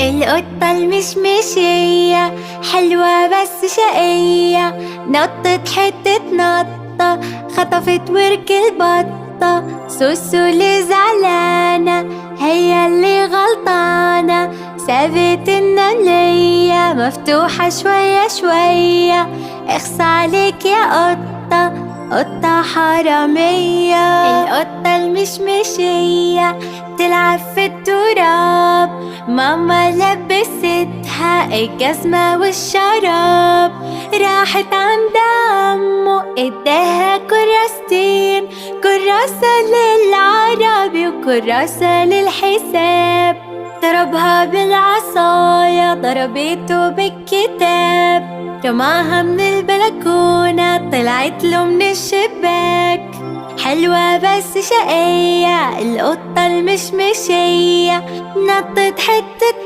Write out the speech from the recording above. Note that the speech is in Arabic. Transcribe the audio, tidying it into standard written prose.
القطة المشمشية حلوة بس شقية، نطت حتة نطة خطفت ورك البطة. سوسو اللي زعلانة هي اللي غلطانة، سابت النملية مفتوحة شوية شوية. اخص عليك يا قطة، قطة حرامية. القطة المشمشية تلعب في التراب، ماما لبستها الجزمة والشراب. راحت عند عمو اداها كراستين، كراسة للعربي وكراسة للحساب. ضربها بالعصاية ضربته بالكتاب، رماها من البلكونة طلعت له من الشباك. حلوة بس شقية القطة المشمشية، نطت حتة